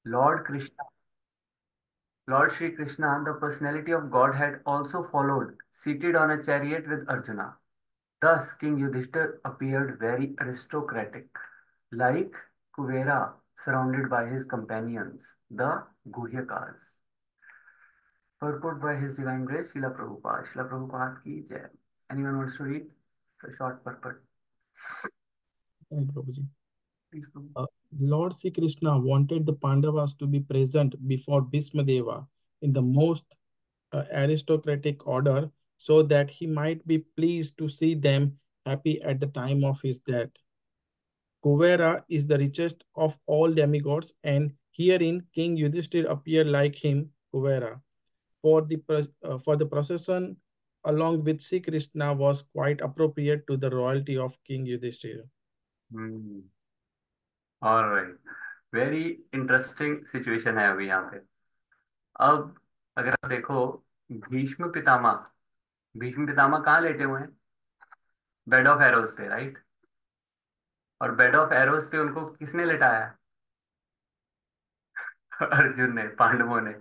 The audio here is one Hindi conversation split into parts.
Lord Krishna, Lord Shri Krishna, the personality of God, had also followed, seated on a chariot with Arjuna. Thus, King Yudhishthir appeared very aristocratic, like Kuvera, surrounded by his companions, the Guhyakas. Purport by His Divine Grace, Srila Prabhupada ki jai. Anyone wants to read the short purport? Right, Prabhuji. Please, Prabhu. Uh, Lord Sri Krishna wanted the Pandavas to be present before Bhisma Deva in the most aristocratic order so that he might be pleased to see them happy at the time of his death. Kuvera is the richest of all demigods, and herein King Yudhishthir appeared like him, Kuvera. For the procession along with Sri Krishna was quite appropriate to the royalty of King Yudhishthir. Hmm. All right. Very interesting situation है अभी यहाँ पे। अब अगर आप देखो, भीष्म पितामह भीष्म पितामह कहाँ लेटे हुए हैं? बेड ऑफ एरोज पे, राइट? और बेड ऑफ एरोज पे उनको किसने लेटाया? अर्जुन ने, पांडवों ने।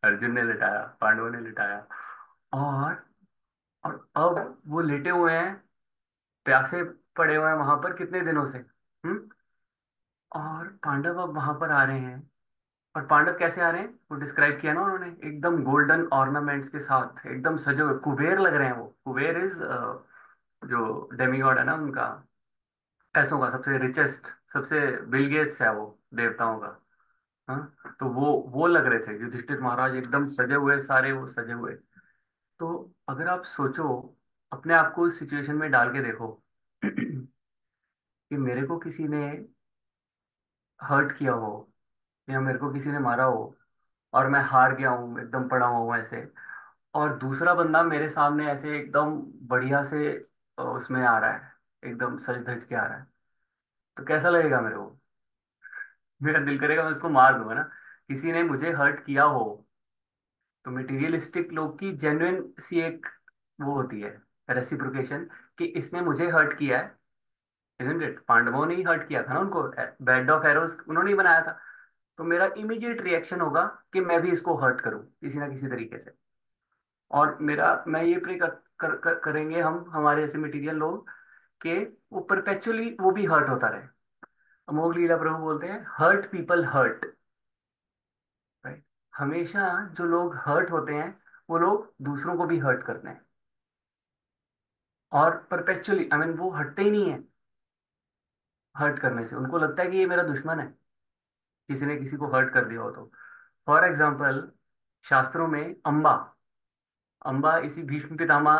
अर्जुन ने लिटाया, पांडवों ने लिटाया। और और अब वो लेटे हुए हैं, प्यासे पड़े हुए हैं वहां पर कितने दिनों से। और पांडव अब वहां पर आ रहे हैं। और पांडव कैसे आ रहे हैं, वो डिस्क्राइब किया ना उन्होंने, एकदम गोल्डन ऑर्नामेंट्स के साथ, एकदम सजे हुए कुबेर लग रहे हैं। वो कुबेर इज जो डेमिगॉड है ना उनका, पैसों का सबसे रिचेस्ट, सबसे बिल गेट्स है वो, देवताओं का। हाँ, तो वो लग रहे थे युधिष्ठिर महाराज, एकदम सजे हुए, सारे वो सजे हुए। तो अगर आप सोचो, अपने आप को इस सिचुएशन में डाल के देखो कि मेरे को किसी ने हर्ट किया हो, या मेरे को किसी ने मारा हो, और मैं हार गया हूँ, एकदम पड़ा हुआ हूँ ऐसे, और दूसरा बंदा मेरे सामने ऐसे एकदम बढ़िया से उसमें आ रहा है, एकदम सज धज के आ रहा है, तो कैसा लगेगा मेरे को? मेरा दिल करेगा मैं उसको मार दूंगा ना। किसी ने मुझे हर्ट किया हो, तो मटेरियलिस्टिक लोग की जेन्युइन सी एक वो होती है, रेसिप्रोकेशन, कि इसने मुझे हर्ट किया है। Isn't it? पांडवों ने ही हर्ट किया था ना उनको, बेड ऑफ एरोज उन्होंने ही बनाया था। तो मेरा इमीडिएट रिएक्शन होगा कि मैं भी इसको हर्ट करूं किसी ना किसी तरीके से। और मेरा, मैं ये प्रे करेंगे हम, हमारे ऐसे मटेरियल लोग, कि वो परपेचुअली वो भी हर्ट होता रहे। अमोघ लीला प्रभु बोलते हैं, हर्ट पीपल हर्ट, राइट? हमेशा जो लोग हर्ट होते हैं, वो लोग दूसरों को भी हर्ट करते हैं, और परपेचुअली, आई मीन, वो हटते ही नहीं है। हर्ट करने से उनको लगता है कि ये मेरा दुश्मन है, किसी ने किसी को हर्ट कर दिया हो तो। फॉर एग्जाम्पल, शास्त्रों में अम्बा, अम्बा इसी भीष्म पितामह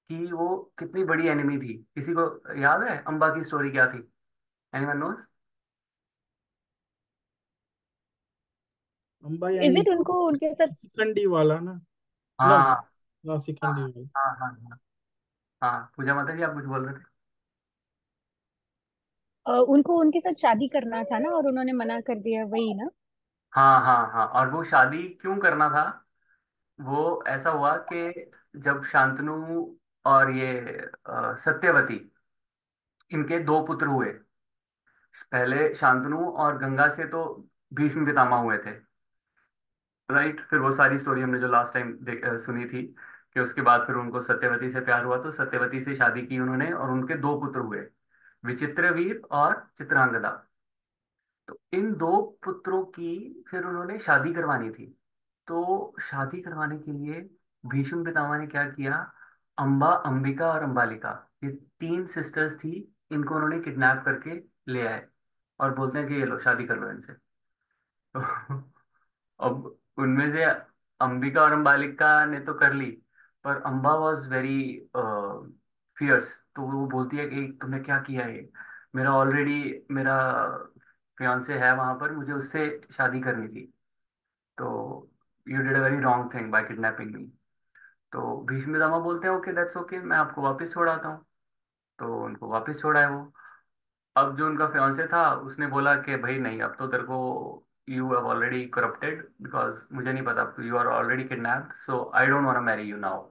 की वो कितनी बड़ी एनिमी थी, किसी को याद है अम्बा की स्टोरी क्या थी? Anyone knows? अंबा इज यानी इट उनको उनके साथ शिखंडी वाला ना? ना, हाँ ना हाँ शिखंडी वाला। हाँ हाँ हाँ। हाँ, पूजा माता जी, आप कुछ बोल रहे थे? उनको उनके साथ शादी करना था ना, और उन्होंने मना कर दिया, वही ना? हाँ हाँ हाँ, और वो शादी क्यों करना था? वो ऐसा हुआ कि जब शांतनु और ये सत्यवती, इनके दो पुत्र हुए। पहले शांतनु और गंगा से तो भीष्म पितामह हुए थे, राइट? फिर वो सारी स्टोरी हमने जो लास्ट टाइम सुनी थी, कि उसके बाद फिर उनको सत्यवती से प्यार हुआ, तो सत्यवती से शादी की उन्होंने, और उनके दो पुत्र हुए, विचित्रवीर और चित्रांगदा। तो इन दो पुत्रों की फिर उन्होंने शादी करवानी थी। तो शादी करवाने के लिए भीष्म पितामह ने क्या किया, अंबा, अंबिका और अंबालिका, ये तीन सिस्टर्स थी, इनको उन्होंने किडनैप करके ले आए, और बोलते हैं कि ये लो शादी कर लो इनसे। तो अब उनमें से अंबिका और अंबालिका ने तो कर ली, पर अंबा वॉज वेरी फियर्स। तो वो बोलती है कि तुमने क्या किया है, मेरा ऑलरेडी, मेरा फियांसे है वहां पर, मुझे उससे शादी करनी थी, तो you did a very wrong thing by kidnapping me. तो भीष्म पितामह बोलते हैं ओके, दैट्स ओके, मैं आपको वापस छोड़ाता हूँ। तो उनको वापस छोड़ा है वो। अब जो उनका फियांसे था, उसने बोला कि भाई नहीं, अब तो तेरे को, you have already corrupted, because मुझे नहीं पता, you are already kidnapped, so I don't want to marry you now.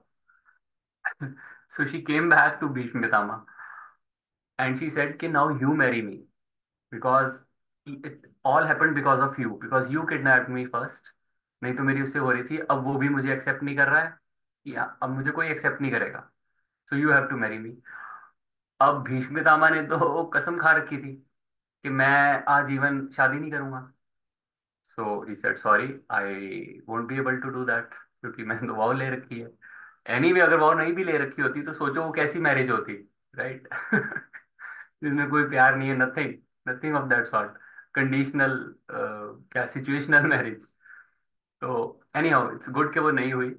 So she came back to Bhishma Pitamah and she said कि now you marry me, because it all happened because of you, because you kidnapped me first. नहीं तो मेरी उससे हो रही थी, अब वो भी मुझे एक्सेप्ट नहीं कर रहा है, या अब मुझे कोई एक्सेप्ट नहीं करेगा, so you have to marry me. अब भीष्म पितामह ने तो कसम खा रखी थी कि मैं आजीवन शादी नहीं करूंगा। So he said sorry, I won't be able to do that, क्योंकि मैंने तो वाव ले रखी है। एनीवे अगर वाव नहीं भी ले रखी होती तो सोचो वो कैसी मैरिज होती, राइट? जिसमें कोई प्यार नहीं है, nothing, nothing of that sort, conditional, क्या सिचुएशनल मैरिज। तो एनी हाउ इट्स गुड कि वो नहीं हुई।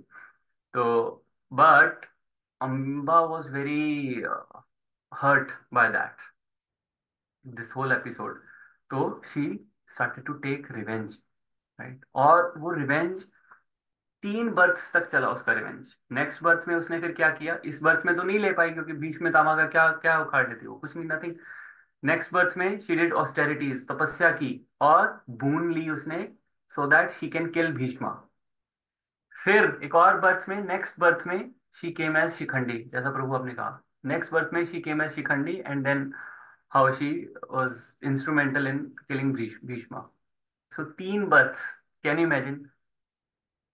तो but Amba was very hurt by that, this whole episode. तो she started to take revenge, right? और वो रिवेंज 3 बर्थ्स तक चला उसका रिवेंज। नेक्स्ट बर्थ में उसने फिर क्या किया, इस बर्थ में तो नहीं ले पाई क्योंकि बीच में तामा का क्या क्या उखाड़ लेती वो, कुछ नहीं, नथिंग। नेक्स्ट बर्थ में शी डिड ऑस्टेरिटीज, तपस्या की, और बून ली उसने, so that she can kill Bhishma. फिर एक और बर्थ में, नेक्स्ट बर्थ में शी केम एज शिखंडी, जैसा प्रभु आपने कहा। नेक्स्ट बर्थ में she came as Shikhandi, and then how she was instrumental in killing Bhishma. So 3 births, can you imagine?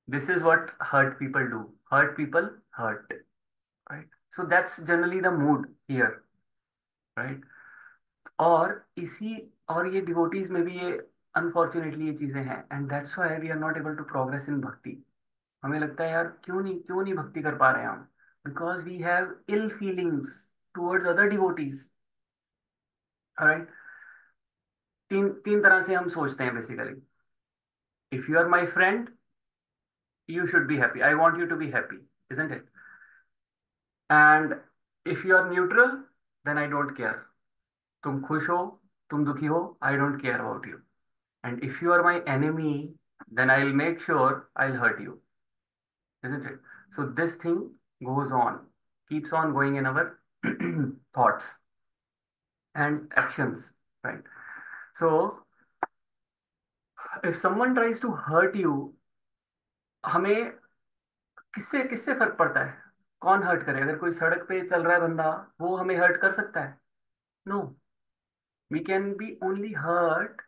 This is what hurt people do. Hurt people hurt, right? So that's generally the mood here, right? और इसी, और ये डिवोटीज में भी ये अनफॉर्चुनेटली ये चीजें हैं, and that's why we are not able to progress in bhakti. हमें लगता है यार क्यों नहीं भक्ति कर पा रहे हैं हम, because we have ill feelings towards other devotees, right? तीन तीन तरह से हम सोचते हैं basically. If you are my friend, you should be happy, I want you to be happy, isn't it? And if you are neutral, then I don't care, तुम खुश हो, तुम दुखी हो, I don't care about you. And if you are my enemy, then I will make sure I will hurt you, isn't it? So this thing goes on, keeps on going in our thoughts and actions, right? So if someone tries to hurt you, हमें किससे किससे फर्क पड़ता है? कौन हर्ट करे? अगर कोई सड़क पे चल रहा है बंदा, वो हमें हर्ट कर सकता है? No, we can be only hurt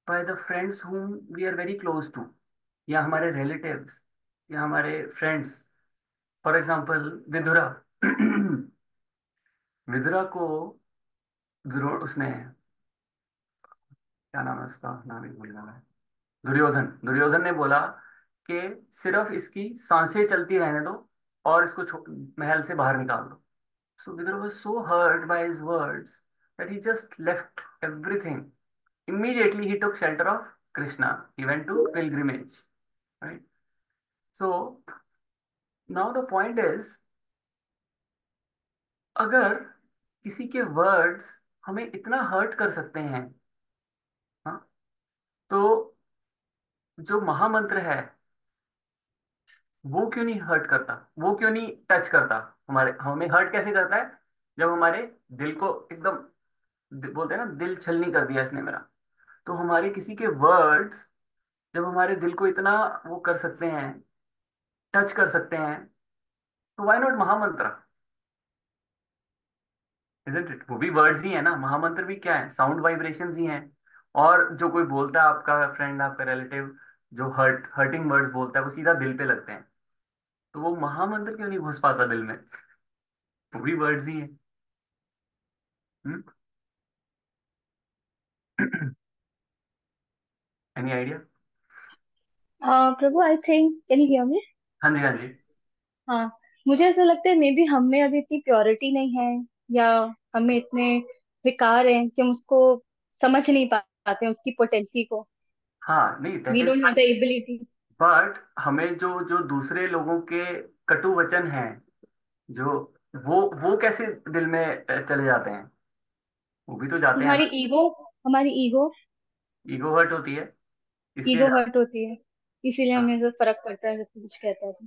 by the friends whom we are very close to, या हमारे relatives, या हमारे friends। For example Vidura. Vidura को उसने, क्या नाम है उसका, नाम ही भूल गया मैं। दुर्योधन, दुर्योधन ने बोला कि सिर्फ इसकी सांसें चलती रहने दो और इसको महल से बाहर निकाल दो। So Vidur was so hurt by his words that he just left everything. Immediately he took shelter of Krishna. He went to pilgrimage, right? So now the point is, अगर किसी के वर्ड्स हमें इतना हर्ट कर सकते हैं, हाँ, तो जो महामंत्र है वो क्यों नहीं हर्ट करता, वो क्यों नहीं टच करता? हमारे, हमें हर्ट कैसे करता है? जब हमारे दिल को एकदम, बोलते हैं ना, दिल छलनी कर दिया इसने मेरा। तो हमारे किसी के वर्ड्स जब हमारे दिल को इतना वो कर सकते हैं, टच कर सकते हैं, तो व्हाई नॉट महामंत्र? Isn't it? वो भी वर्ड्स ही है ना, महामंत्र भी क्या है, साउंड वाइब्रेशंस ही हैं। और जो कोई बोलता है, आपका फ्रेंड, आपका रिलेटिव, जो हर्टिंग वर्ड्स बोलता है, वो सीधा दिल पे लगते हैं। तो वो महामंत्र क्यों नहीं घुस पाता दिल में? वो भी वर्ड्स ही है। Any idea? Prabhu, I think, can you hear me? हाँ जी, हाँ जी। हाँ, मुझे ऐसा लगता है मे बी हम में अभी इतनी प्योरिटी नहीं है, या हमें इतने विकार हैं कि हम उसको समझ नहीं पाते हैं, उसकी पोटेंसी को। हाँ, नहीं, that we is, don't have the ability. But हमें जो जो दूसरे लोगों के कटु वचन हैं, जो, वो कैसे दिल में चले जाते हैं? वो भी तो जाते हैं हमारी ना। ईगो, हमारी ईगो ईगो हर्ट होती है, इसलिए ईगो हर्ट होती है, इसीलिए हाँ। हमें जो फर्क पड़ता है जब कुछ कहता है तो।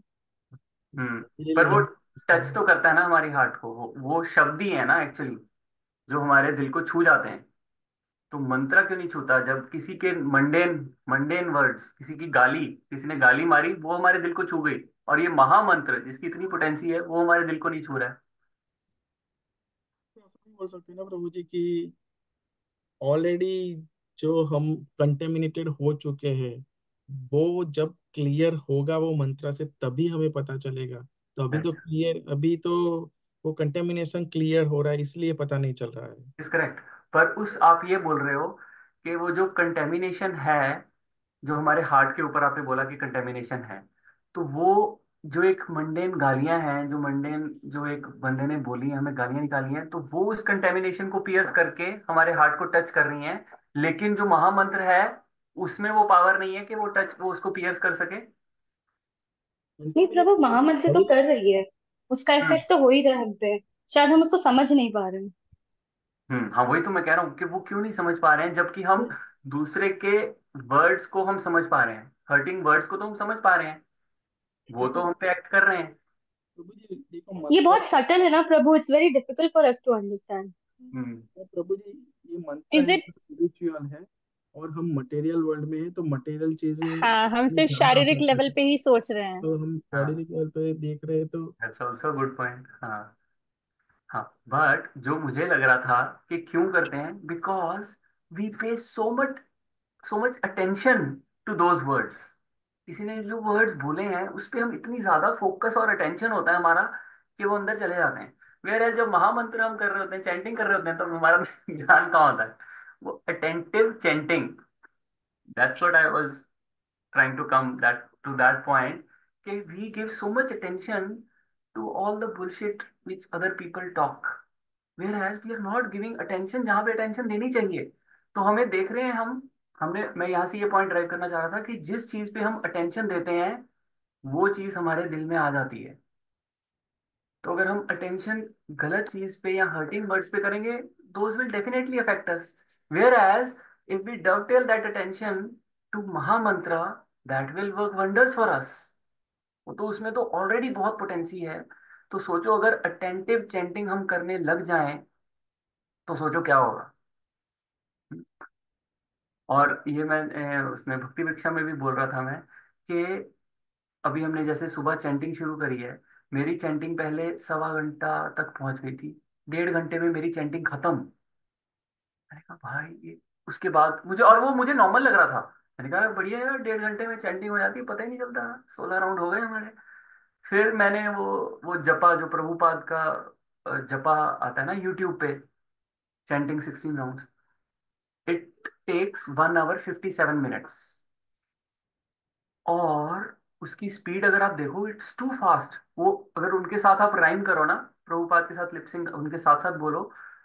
पर वो Really टच तो करता है ना हमारी हार्ट को, वो शब्द ही है ना एक्चुअली, जो हमारे दिल को छू जाते हैं। तो मंत्र क्यों नहीं छूता? जब किसी के मंडेन मंडेन वर्ड्स, किसी की गाली, किसी ने गाली मारी, वो हमारे दिल को छू गई, और ये महामंत्र जिसकी इतनी पोटेंसी है, वो हमारे दिल को नहीं छू रहा है। ऐसा नहीं बोल सकते ना प्रभु जी कि ऑलरेडी जो हम कंटेमिनेटेड हो चुके हैं, वो जब क्लियर होगा वो मंत्र से, तभी हमें पता चलेगा। तो अभी तो वो कंटेमिनेशन क्लियर हो रहा है, इसलिए पता नहीं चल रहा है। Is correct. पर उस आप ये बोल रहे हो कि वो जो कंटेमिनेशन है, जो हमारे हार्ट के ऊपर आपने बोला कि कंटेमिनेशन है, तो वो जो एक मंडेन गालियां हैं, जो मंडेन, जो एक बंदे ने बोली है, हमें गालियां निकाली हैं, तो वो उस कंटेमिनेशन को पियर्स करके हमारे हार्ट को टच कर रही हैं। लेकिन जो महामंत्र है उसमें वो पावर नहीं है कि वो उसको पियर्स कर सके। नहीं प्रभु, कंटेमिनेशन जैसे महामंत्र तो बड़ी। कर रही है, उसका हम्म। इफेक्ट तो हो ही रहा है हम पे। शायद हम उसको समझ नहीं पा रहे हैं। हाँ, वही तो मैं कह रहा हूँ कि वो क्यों नहीं समझ पा रहे हैं, जबकि हम दूसरे के वर्ड्स को हम समझ पा रहे हैं, हर्टिंग वर्ड्स को तो हम समझ पा रहे हैं, वो तो देखो हम पे एक्ट कर रहे हैं। प्रभु जी, देखो ये मंत्र। बहुत सटल है ना प्रभु, it's very difficult for us to understand. Hmm. प्रभु जी, ये मंत्र इज है, इट? ये स्पिरिचुअल है। और हम मटेरियल वर्ल्ड में है, तो मटेरियल चीजें हाँ, हम में सिर्फ ज्यादा शारीरिक अफेक्ट लेवल होती है। पे ही सोच रहे हैं। तो हम हाँ, शारीरिक लेवल पे देख रहे हैं तो। That's also good point. हाँ। हाँ, बट जो मुझे लग रहा था कि क्यों करते हैं, because we pay so much attention to those words. किसी ने जो वर्ड्स बोले हैं उस पे हम इतनी ज्यादा फोकस और अटेंशन होता है हमारा कि वो अंदर चले जाते हैं। वेयर एज जब महामंत्र हम कर रहे होते हैं, चैंटिंग कर रहे होते हैं, तो हमारा ध्यान कहाँ होता है? वो attentive chanting. That's what I was trying to come that to that point, okay, we give so much attention to all the bullshit which other people talk, whereas we are not giving attention जहां पे attention देनी चाहिए। तो हमें देख रहे हैं हम, हमने मैं यहाँ से ये पॉइंट ड्राइव करना चाह रहा था कि जिस चीज पे हम अटेंशन देते हैं वो चीज हमारे दिल में आ जाती है। तो अगर हम अटेंशन गलत चीज पे या हर्टिंग वर्ड्स पे करेंगे, those will definitely affect us. Whereas if we dovetail that attention to mahamantra, that will work wonders for us. तो उसमें तो ऑलरेडी बहुत पोटेंसी है। तो सोचो अगर अटेंटिव चैंटिंग हम करने लग जाएं तो सोचो क्या होगा। और ये मैं उसमें भक्ति वृक्षा में भी बोल रहा था मैं कि अभी हमने जैसे सुबह चैंटिंग शुरू करी है। मेरी चैंटिंग पहले 1.25 घंटा तक पहुंच गई थी, 1.5 घंटे में मेरी चैंटिंग खत्म। मैंने कहा भाई ये, उसके बाद मुझे, और वो मुझे नॉर्मल लग रहा था। मैंने कहा बढ़िया यार, 1.5 घंटे में चैंटिंग हो जाती है, पता ही नहीं चलता, 16 राउंड हो गए हमारे। फिर मैंने वो जपा जो प्रभुपाद का जपा आता है ना यूट्यूब पे, chanting 16 rounds, it takes 1 hour 57 minutes। और उसकी स्पीड अगर आप देखो, इट्स टू फास्ट। वो अगर उनके साथ आप राइम करो ना, प्रभुपाद के साथ लिपसिंग उनके साथ साथ बोलो,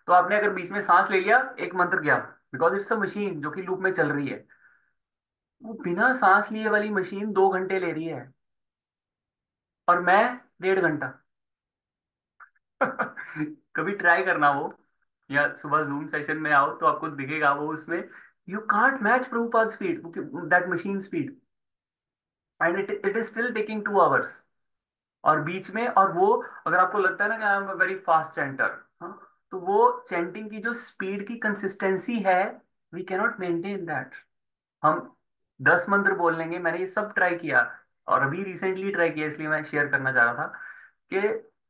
तो आपने अगर बीच में सांस ले लिया, एक मंत्र गया, बिकॉज इट्स अ मशीन जो कि लूप में चल रही है। वो बिना सांस लिए वाली मशीन 2 घंटे ले रही है, और मैं 1.5 घंटा। कभी ट्राई करना वो, या सुबह जूम सेशन में आओ तो आपको दिखेगा वो उसमें। You can't match Prabhupada speed, that machine speed, and it is still taking 2 hours। और बीच में, और वो, अगर आपको लगता है ना कि I am a very fast chanter, तो वो चैंटिंग की जो स्पीड की कंसिस्टेंसी है, वी कैनॉट मेंटेन दैट। हम 10 मंत्र बोल लेंगे, मैंने ये सब ट्राई किया, और अभी रिसेंटली ट्राई किया, इसलिए मैं शेयर करना चाह रहा था कि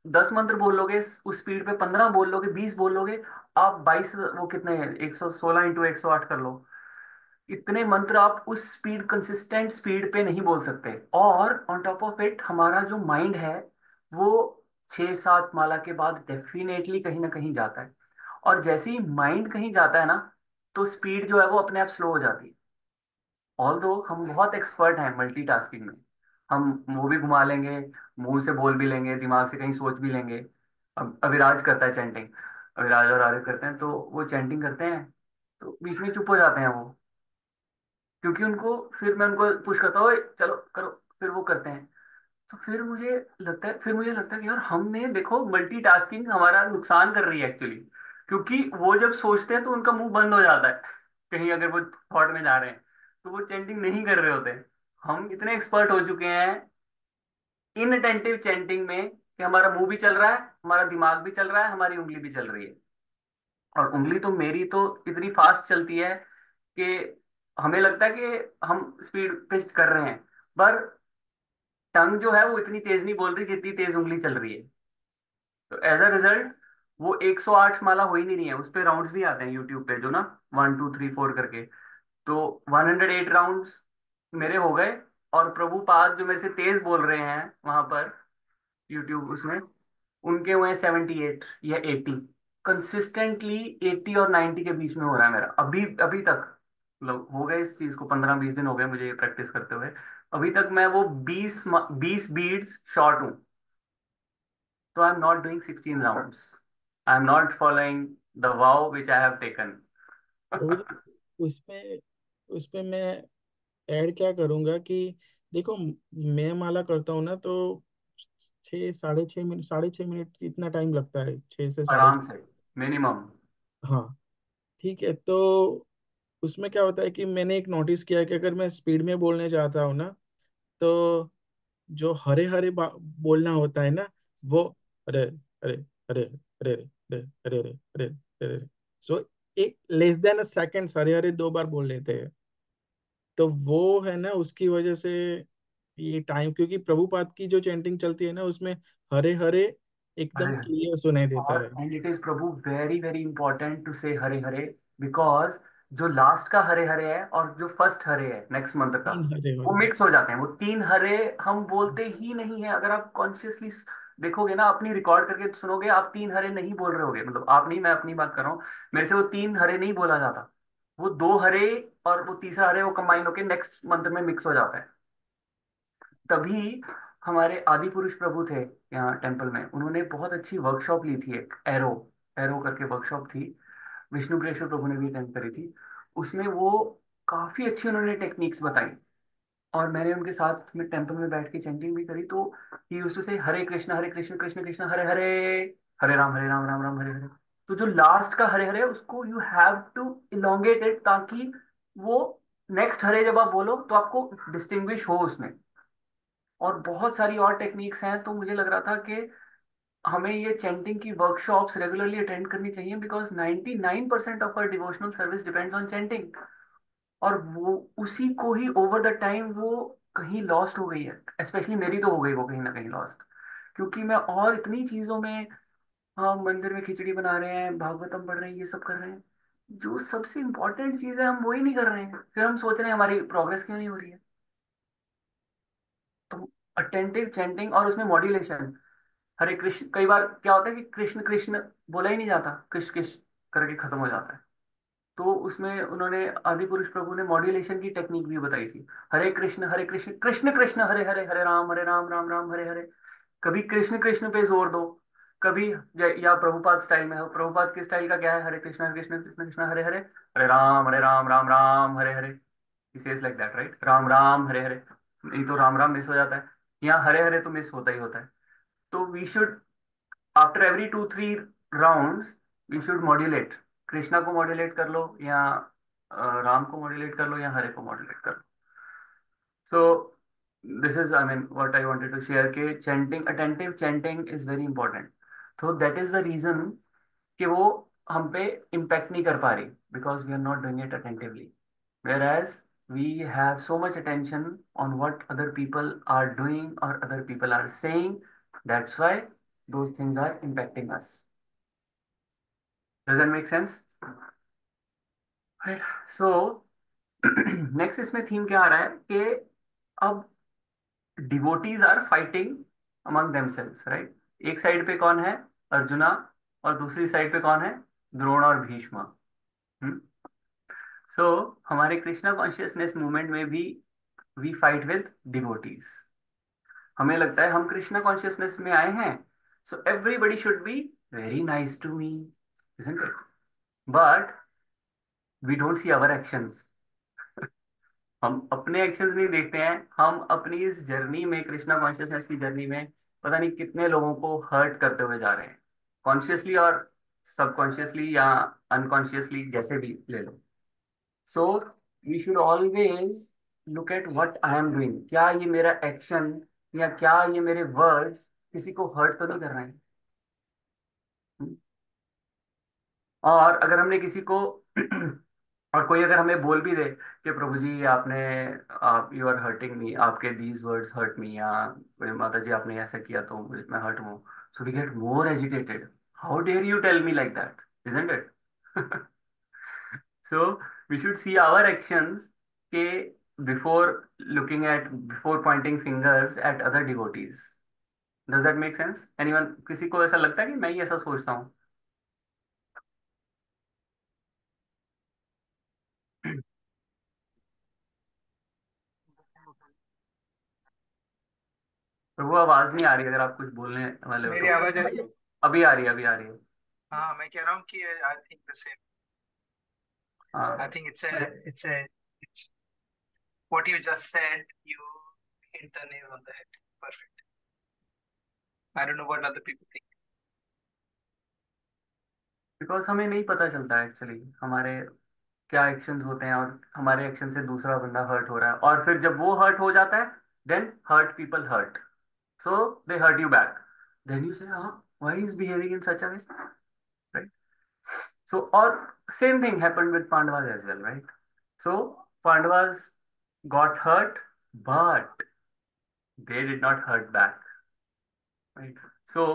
10 मंत्र बोल लोगे उस स्पीड पे, 15 बोल लोगे, 20 बोल लोगे, आप 22, वो कितने हैं, 116 × 108 कर लो, इतने मंत्र आप उस स्पीड, कंसिस्टेंट स्पीड पे नहीं बोल सकते। और ऑन टॉप ऑफ इट हमारा जो माइंड है वो 6-7 माला के बाद डेफिनेटली कहीं ना कहीं जाता है। और जैसे ही माइंड कहीं जाता है ना, तो स्पीड जो है वो अपने आप स्लो हो जाती है। ऑल्दो हम बहुत एक्सपर्ट हैं मल्टीटास्किंग में, हम मुंह भी घुमा लेंगे, मुंह से बोल भी लेंगे, दिमाग से कहीं सोच भी लेंगे। अब अविराज करता है चैंटिंग, अविराज और आरिफ करते हैं, तो वो चैंटिंग करते हैं, तो बीच में चुप हो जाते हैं वो, क्योंकि उनको, फिर मैं उनको पुश करता हूँ, "ओए, चलो करो", फिर वो करते हैं। तो फिर मुझे लगता है कि यार हमने देखो, मल्टीटास्किंग हमारा नुकसान कर रही है एक्चुअली। क्योंकि वो जब सोचते हैं तो उनका मुंह बंद हो जाता है, कहीं अगर वो थॉट में जा रहे हैं, तो वो चैंटिंग नहीं कर रहे होते। हम इतने एक्सपर्ट हो चुके हैं इनअटेंटिव चैंटिंग में कि हमारा मुंह भी चल रहा है, हमारा दिमाग भी चल रहा है, हमारी उंगली भी चल रही है। और उंगली तो मेरी तो इतनी फास्ट चलती है कि हमें लगता है कि हम स्पीड पे कर रहे हैं, पर टंग जो है वो इतनी तेज नहीं बोल रही जितनी तेज उंगली चल रही है। तो एज अ रिजल्ट वो 108 माला हो ही नहीं रही है। उस पे राउंड्स भी आते हैं यूट्यूब पे, जो ना 1 2 3 4 करके, तो 108 राउंड्स मेरे हो गए, और प्रभुपाद जो मेरे से तेज बोल रहे हैं वहां पर यूट्यूब उसमें, उनके हुए 78 या 80। कंसिस्टेंटली 80 और 90 के बीच में हो रहा है मेरा अभी अभी तक। मतलब हो गए इस चीज को 15-20 दिन हो गए मुझे ये प्रैक्टिस करते हुए। अभी तक मैं वो 20 बीट्स शॉर्ट हूँ। तो I am not doing 16 rounds, I am not following the vow which I have taken. प्रभु जी, उसमें उसमें मैं ऐड क्या करूंगा कि देखो, मैं माला करता हूँ ना तो 6 साढ़े 6 मिनट, 6.5 मिनट इतना टाइम लगता है, 6 से 6.5। आराम से, मिनिमम। हाँ, ठीक है। तो उसमें क्या होता है कि मैंने एक नोटिस किया है कि अगर मैं स्पीड में बोलने जाता हूँ ना, तो जो हरे हरे बोलना होता है ना, वो अरे अरे अरे अरे अरे अरे अरे अरे अरे अरे, सो एक less than a second Hare Hare 2 बार बोल लेते हैं। तो वो है ना, उसकी वजह से ये टाइम, क्योंकि प्रभुपाद की जो चैंटिंग चलती है ना, उसमें हरे हरे एकदम हरे, क्लियर सुनाई देता और है। And it is prabhu very very important to say Hare Hare, because जो लास्ट का हरे हरे है और जो फर्स्ट हरे है नेक्स्ट मंत्र का, 3 हरे हो वो जाए। मिक्स हो जाते हैं। वो तीन हरे हम बोलते ही नहीं है। अगर आप कॉन्शियसली देखोगे ना, अपनी रिकॉर्ड करके सुनोगे, आप तीन हरे नहीं बोल रहे होगे। मतलब आप नहीं, मैं अपनी बात कर रहा हूँ। मेरे से वो तीन हरे नहीं बोला जाता। वो दो हरे और वो तीसरा हरे वो कंबाइन होके नेक्स्ट मंत्र में मिक्स हो जाता है। तभी हमारे आदि पुरुष प्रभु थे यहाँ टेम्पल में, उन्होंने बहुत अच्छी वर्कशॉप ली थी, एक एरो एरो करके वर्कशॉप थी। विष्णु प्रेषर प्रभु ने भी अटेंड करी थी। उसमें वो काफी अच्छी उन्होंने टेक्निक्स बताई, और मैंने उनके साथ में टेम्पल में बैठ के चैंटिंग भी करी। तो ही यूज्ड टू से हरे कृष्ण कृष्ण कृष्ण हरे हरे, हरे राम राम राम हरे हरे। तो जो लास्ट का हरे हरे है, उसको you have to elongate it, ताकि वो नेक्स्ट हरे जब आप बोलो तो आपको डिस्टिंग्विश हो उसमें। और बहुत सारी और टेक्निक्स हैं। तो मुझे लग रहा था कि हमें ये चैंटिंग की वर्कशॉप्स रेगुलरली अटेंड करनी चाहिए, because 99% of our devotional service depends on chanting. और वो उसी को ही ओवर द टाइम वो कहीं लॉस्ट हो गई है। स्पेशली मेरी तो हो गई वो कहीं ना कहीं लॉस्ट, क्योंकि मैं और इतनी चीजों में, हाँ मंदिर में खिचड़ी बना रहे हैं, भागवतम पढ़ रहे हैं, ये सब कर रहे हैं, जो सबसे इंपॉर्टेंट चीज है हम वही नहीं कर रहे हैं। फिर हम सोच रहे हैं हमारी प्रोग्रेस क्यों नहीं हो रही है। तो अटेंटिव चैंटिंग और उसमें मॉड्यूलेशन, हरे कृष्ण, कई बार क्या होता है कि कृष्ण कृष्ण बोला ही नहीं जाता, कृष्ण कृष्ण करके खत्म हो जाता है। तो उसमें उन्होंने आदि पुरुष प्रभु ने मॉड्यूलेशन की टेक्निक भी बताई थी। हरे कृष्ण कृष्ण कृष्ण हरे हरे, हरे राम राम राम हरे हरे। कभी कृष्ण कृष्ण पे जोर दो, कभी या प्रभुपाद स्टाइल में हो। प्रभुपाद के स्टाइल का क्या है, हरे कृष्ण कृष्ण कृष्ण हरे हरे, हरे Ram Ram Ram Hare Hare. He says like that, right? Ram Ram Hare Hare. नहीं तो राम राम मिस हो जाता है, यहाँ हरे हरे तो मिस होता ही होता है। तो we should, after every 2-3 rounds, we should modulate. Krishna को मॉड्यूलेट कर लो, या राम को मॉड्यूलेट कर लो, या हरे को मॉड्यूलेट कर लो। So this is, I mean what I wanted to share, के chanting, attentive chanting is very important. तो दैट इज द रीजन कि वो हम पे इम्पैक्ट नहीं कर पा रही, because we are not doing it attentively. whereas we have so much attention on what other people are doing or other people are saying. That's why those things are impacting us. Does that make sense? Right. So next इसमें थीम क्या आ रहा है कि अब devotees are fighting among themselves, right? एक साइड पे कौन है, अर्जुना, और दूसरी साइड पे कौन है, द्रोण और भीष्म। सो हमारे कृष्णा कॉन्शियसनेस मूवमेंट में भी वी फाइट विद डिवोटीज। हमें लगता है हम कृष्णा कॉन्शियसनेस में आए हैं, so everybody should be very nice to me, isn't it? But we don't see our actions. हम अपने एक्शंस नहीं देखते हैं। हम अपनी इस जर्नी में, कृष्णा कॉन्शियसनेस की जर्नी में, पता नहीं कितने लोगों को हर्ट करते हुए जा रहे हैं, कॉन्शियसली और सबकॉन्शियसली या अनकॉन्शियसली, जैसे भी ले लो। So we should always look at what I am doing. क्या ये मेरा एक्शन या क्या ये मेरे वर्ड्स किसी को हर्ट तो नहीं कर रहे हैं? और अगर हमने किसी को और कोई अगर हमें बोल भी दे कि प्रभु जी आपने, आप यू आर हर्टिंग मी, आपके दीज वर्ड्स हर्ट मी, या माता जी आपने ऐसा किया तो मैं हर्ट हूँ, so we get more agitated. How dare you tell me like that, isn't it? So we should see our actions के before looking at, before pointing fingers at other devotees. Does that make sense anyone? किसी को ऐसा लगता है कि मैं ही ऐसा सोचता हूँ? प्रभु आवाज नहीं आ रही, अगर आप कुछ बोलने वाले हो मेरी तो। आवाज आ रही है? अभी आ रही है, अभी आ रही है। हाँ, मैं कह रहा हूँ कि आई थिंक द सेम। आई हाँ, think it's what you just said. You hit the nail on the head. Perfect. I don't know what other people think. Because हमें नहीं पता चलता है एक्चुअली हमारे क्या एक्शंस होते हैं, और हमारे एक्शन से दूसरा बंदा हर्ट हो रहा है, और फिर जब वो हर्ट हो जाता है, then hurt people hurt, so they hurt you back, then you say हाँ, why is behaving in such a way, right? So और same thing happened with Pandavas as well, right? So Pandavas got hurt, but they did not hurt back, right? So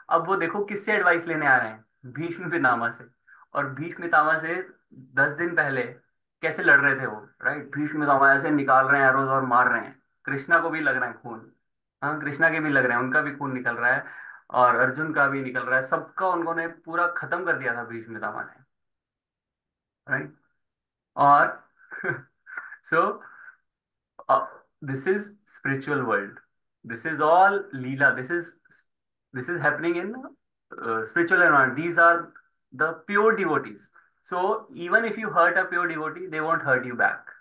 अब वो देखो किससे एडवाइस लेने आ रहे हैं, भीष्म पितामह से। और भीष्म पितामह से 10 दिन पहले कैसे लड़ रहे थे वो, राइट? भीष्म पितामह ऐसे निकाल रहे हैं एरोज और मार रहे हैं, कृष्णा को भी लग रहा है खून। हाँ, कृष्णा के भी लग रहे हैं, उनका भी खून निकल रहा है, और अर्जुन का भी निकल रहा है, सबका उन्होंने पूरा खत्म कर दिया था भीष्म पितामह ने, राइट? और सो uh, this is spiritual world, this is all leela, this is happening in spiritual environment. These are the pure devotees. So even if you hurt a pure devotee, they won't hurt you back.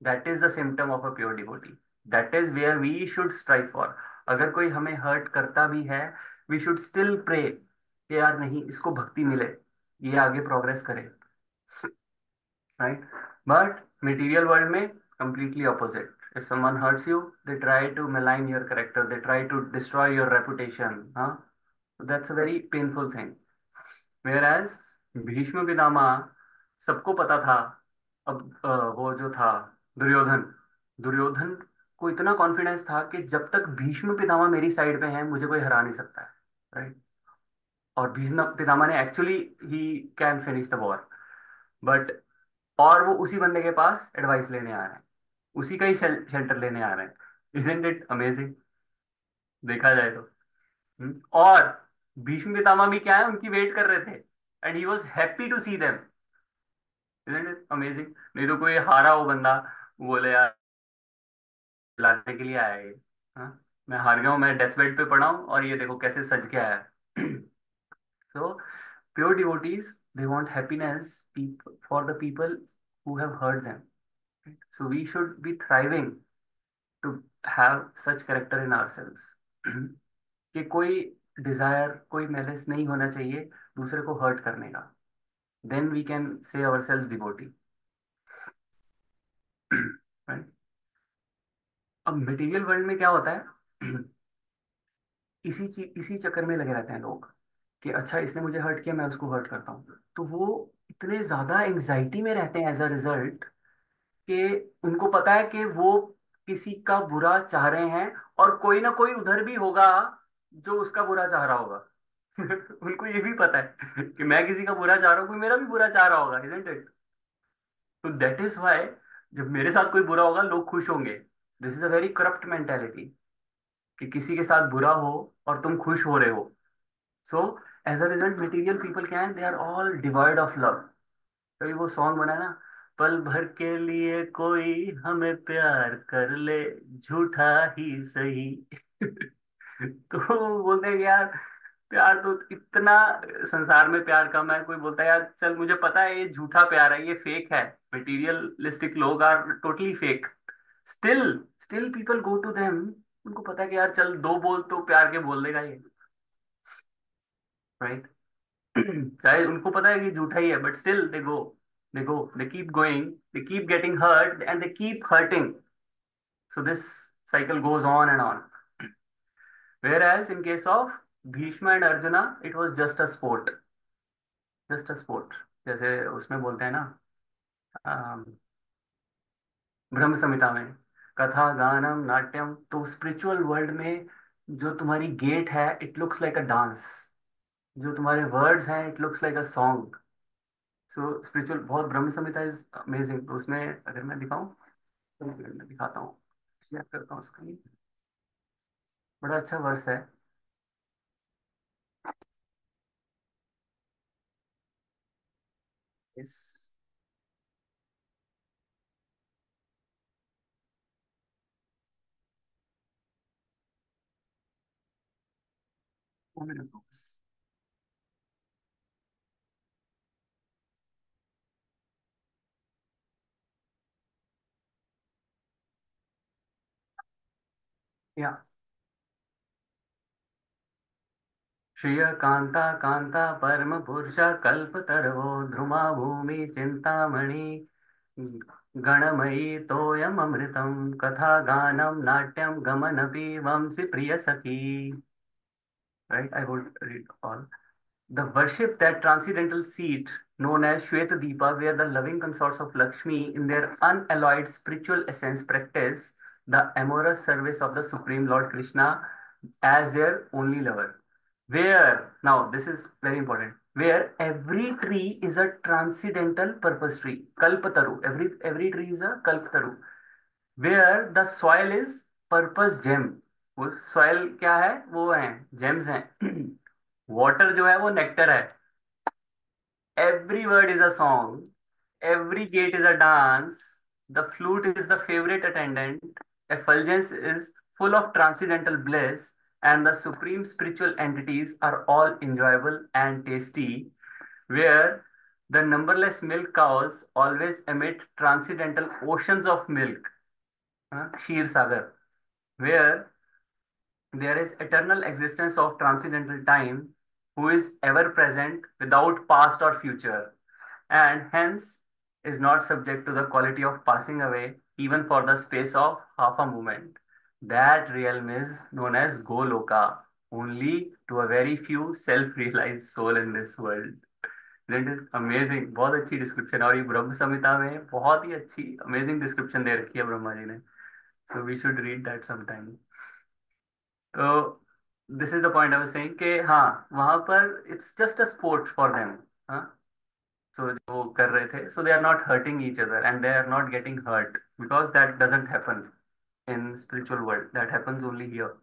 That is the symptom of a pure devotee. That is where we should strive for. अगर कोई हमें हर्ट करता भी है, we should still pray कि यार नहीं, इसको भक्ति मिले, ये आगे प्रोग्रेस करे, right? But material world में completely opposite. If someone hurts you, they try to malign your character, they try to destroy your reputation. Huh? That's a very painful thing. Whereas Bhishma Pitamah, सबको पता था। अब वो जो था दुर्योधन, दुर्योधन को इतना कॉन्फिडेंस था कि जब तक भीष्म पितामह मेरी साइड पे हैं, मुझे कोई हरा नहीं सकता है, राइट? और भीष्म पितामह ने actually he can finish the war, but और वो उसी बंदे के पास एडवाइस लेने आ रहे हैं, उसी का ही शेल्टर लेने आ रहे हैं। इजंट इट अमेजिंग, देखा जाए तो। और भीष्म पितामह भी क्या है, उनकी वेट कर रहे थे, and he was happy to see them. Isn't it amazing? नहीं तो कोई हारा हो बंदा बोले यार लाने के लिए आया है ये, हाँ, मैं हार गया हूँ, मैं डेथ बेड पे पड़ा हूँ, और ये देखो कैसे सज के आया है। So pure devotees, they want happiness for the people who have hurt them, so we should be thriving to have such character in ourselves। कि कोई डिजायर, कोई मेलिस नहीं होना चाहिए दूसरे को हर्ट करने का, then we can say ourselves devotee, right? अब मटेरियल वर्ल्ड में क्या होता है, इसी चक्कर में लगे रहते हैं लोग कि अच्छा इसने मुझे हर्ट किया, मैं उसको हर्ट करता हूँ, तो वो इतने ज्यादा एंजाइटी में रहते हैं एज अ रिजल्ट, कि उनको पता है कि वो किसी का बुरा चाह रहे हैं, और कोई ना कोई उधर भी होगा जो उसका बुरा चाह रहा होगा। उनको ये भी पता है कि मैं किसी का बुरा चाह रहा हूँ, कोई मेरा भी बुरा चाह रहा होगा, इजंट इट? तो दैट इज व्हाई जब मेरे साथ कोई बुरा होगा, लोग खुश होंगे। This is a very corrupt mentality, कि किसी के साथ बुरा हो और तुम खुश हो रहे हो। So as a result material people क्या है, they are all devoid of love. कभी वो सॉन्ग बना है ना, पल भर के लिए कोई हमें प्यार कर ले, झूठा ही सही। तो वो बोलते हैं कि यार प्यार तो इतना, संसार में प्यार कम है, कोई बोलता है यार चल मुझे पता है ये झूठा प्यार है, ये फेक है, मटेरियलिस्टिक लोग are totally fake, still still people go to them. उनको पता है कि यार चल दो बोल तो प्यार के बोल देगा ये, राइट? चाहे उनको पता है कि झूठा ही है, but still they keep going, they keep getting hurt and they keep hurting, so this cycle goes on and on. Whereas in case of Bhishma and Arjuna, it was just a sport, just a sport। जैसे उसमें बोलते हैं ना, अम, ब्रह्म संहिता में, कथा गानम नाट्यम, तो स्पिरिचुअल वर्ल्ड में जो तुम्हारी गेट है, it looks like a dance, जो तुम्हारे वर्ड्स हैं, it looks like a song. So spiritual बहुत, ब्रह्म संहिता इज अमेजिंग। तो उसमें अगर मैं दिखाऊं तो मैं दिखाता हूँ, शेयर करता हूँ स्क्रीन। बड़ा अच्छा वर्स है। इस या श्रिय कांता कांता परम पुरुष कल्पतरवो ध्रुमा भूमि चिंतामणि गणमयी तोयमृतं कथा गानं नाट्यं गमनपि वंशि प्रिय सखी। Right, I would read all. The worship that transcendental seat known as Shwetadipa, where the loving consorts of Lakshmi, in their unalloyed spiritual essence, practice the amorous service of the Supreme Lord Krishna as their only lover. Where, now this is very important, where every tree is a transcendental purpose tree. Kalpataru. Every tree is a kalpataru. Where the soil is purpose gem. वो soil क्या है? वो है gems हैं। वाटर जो है वो नेक्टर है। Every word is a song. Every gate is a dance. The flute is the favorite attendant. Effulgence is full of transcendental bliss. And the supreme spiritual entities are all enjoyable and tasty. Where the numberless milk cows always emit transcendental oceans of milk. Kshir Sagar. Where there is eternal existence of transcendental time, who is ever present without past or future, and hence is not subject to the quality of passing away even for the space of half a moment. That realm is known as Goloka, only to a very few self-realized soul in this world. That is amazing, बहुत अच्छी डिस्क्रिप्शन। और ये ब्रह्म संहिता में बहुत ही अच्छी अमेजिंग डिस्क्रिप्शन दे रखी है ब्रह्मा जी ने। So we should read that sometime. तो this is the point I was saying कि हाँ, वहां पर it's just a sport for them. हाँ, सो वो कर रहे थे, so they are not hurting each other and they are not getting hurt, because that doesn't happen in spiritual world, that happens only here.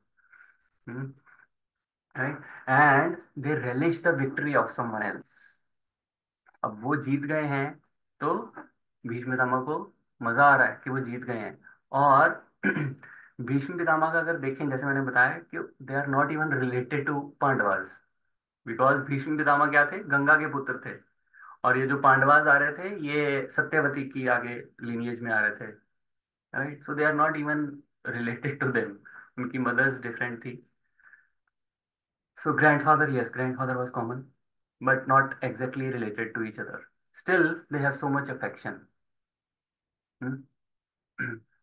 Right, and they relish the victory of someone else. अब वो जीत गए हैं, तो भीष्म पितामह को मजा आ रहा है कि वो जीत गए हैं। और भीष्म पितामह का अगर देखें, जैसे मैंने बताया कि they are not even related to Pandavas, because Bhishma Pitamah क्या थे? गंगा के पुत्र थे। और ये जो पांडवास आ रहे थे, ये सत्यवती की आगे लिनिएज में आ रहे थे। Right, so they are not even related to them, उनकी मदर्स डिफरेंट थी। So grandfather, yes, grandfather was common, but not exactly related to each other. Still, they have so much affection.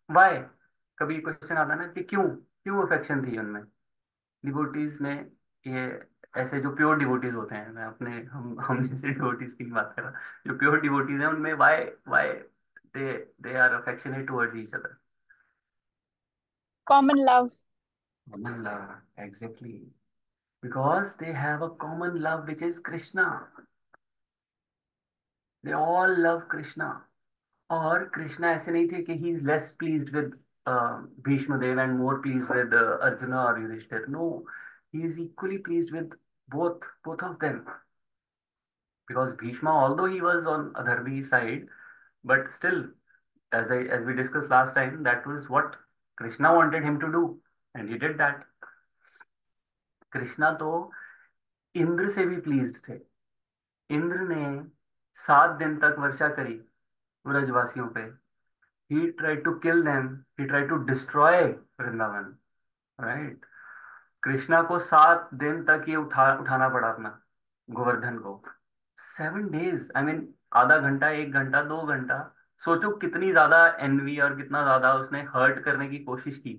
Why? कभी क्वेश्चन आता है ना कि क्यों, क्यों अफेक्शन थी उनमें, डिवोटीज में। ये ऐसे जो प्योर डिवोटीज होते हैं, मैं अपने हम जैसे डिवोटीज की बात कर रहा, जो प्योर डिवोटीज हैं उनमें why why they they are affectionate towards each other. Common love. Common love, exactly. Because they have a common love, which is Krishna. They all love Krishna. और कृष्णा ऐसे नहीं थे कि he is less pleased with Bhishma Dev and more pleased with Arjun और Yudhishthir. No, he is equally pleased with both of them, because Bhishma, although he was on Adharvi side, but still, as we discussed last time, that was what Krishna wanted him to do, and he did that. Krishna तो इंद्र से भी प्लीज्ड थे। इंद्र ने 7 दिन तक वर्षा करी ब्रजवासियों पे। He tried to kill them. He tried to destroy Vrindavan. Right, Krishna को 7 दिन तक ये उठाना पड़ा अपना गोवर्धन को। 7 days, आई मीन आधा घंटा, 1 घंटा, 2 घंटा। सोचो कितनी ज्यादा एनवी और कितना ज्यादा उसने हर्ट करने की कोशिश की।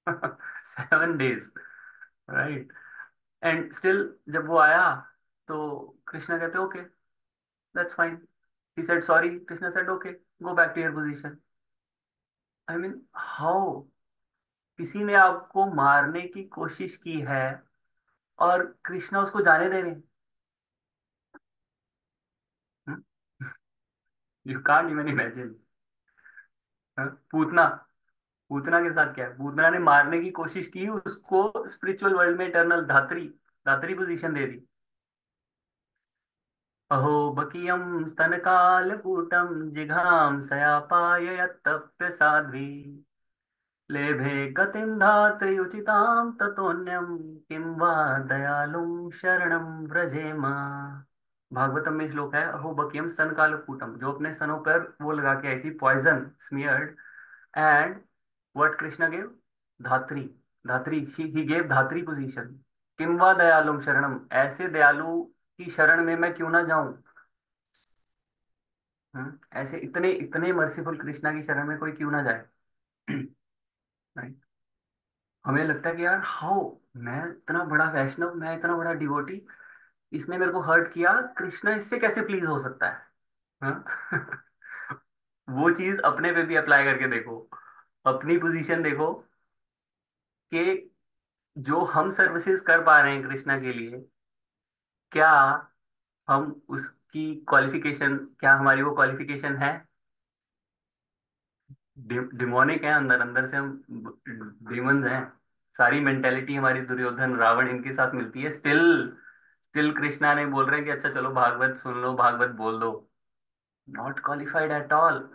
7 days, राइट। एंड स्टिल जब वो आया, तो कृष्णा कहते okay, that's fine. He said sorry, Krishna said okay, go back to your position. I mean how, किसी ने आपको मारने की कोशिश की है और कृष्णा उसको जाने दे रहे हैं। You can't even imagine. Putana, Putana के साथ क्या है, पूतना ने मारने की कोशिश की, उसको स्पिरिचुअल वर्ल्ड में इटर्नल धात्री, धात्री पोजीशन दे दी। अहो बकियम स्तनकालकूटम जिघां सयापाययत्तप्य साध्वी लेभे गतिं धात्र्युचितां ततोन्यं किं वा दयालुं शरणं व्रजेम। भागवतम में श्लोक है, अहो बकियम स्तन कालकूटम, जो अपने स्तनों पर वो लगा के आई थी, poison smeared, and what Krishna give, dhatri, dhatri, he gave धात्री पोजीशन। किम वा दयालुम शरणम, ऐसे दयालु की शरण में मैं क्यों ना जाऊं। ऐसे इतने इतने मर्सीफुल कृष्णा की शरण में कोई क्यों ना जाए। Right? हमें लगता है कि यार हाउ, मैं इतना बड़ा वैष्णव, मैं इतना बड़ा डिवोटी, इसने मेरे को हर्ट किया, कृष्णा इससे कैसे प्लीज हो सकता है। हाँ? वो चीज अपने पे भी अप्लाई करके देखो, अपनी पोजीशन देखो कि जो हम सर्विसेज कर पा रहे हैं कृष्णा के लिए, क्या हम उसकी क्वालिफिकेशन, क्या हमारी वो क्वालिफिकेशन है। डिमोनिक है, अंदर अंदर से हम डीमंस हैं, सारी मेंटेलिटी हमारी दुर्योधन रावण इनके साथ मिलती है, स्टिल स्टिल कृष्णा ने बोल रहे हैं कि अच्छा चलो भागवत सुन लो, भागवत बोल दो। Not qualified at all.